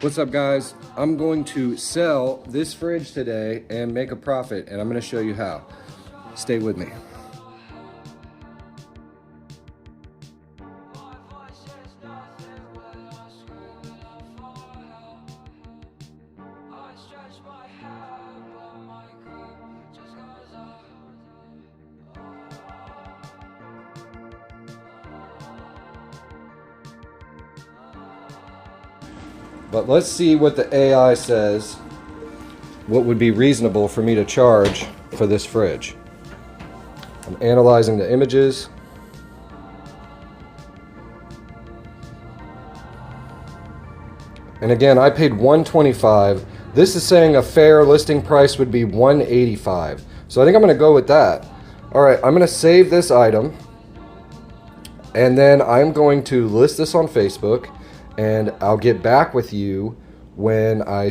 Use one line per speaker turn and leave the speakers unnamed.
What's up, guys? I'm going to sell this fridge today and make a profit, and I'm going to show you how. Stay with me. But let's see what the AI says, what would be reasonable for me to charge for this fridge. I'm analyzing the images. And again, I paid $125. This is saying a fair listing price would be $185. So I think I'm going to go with that. All right, I'm going to save this item. And then I'm going to list this on Facebook. And I'll get back with you when I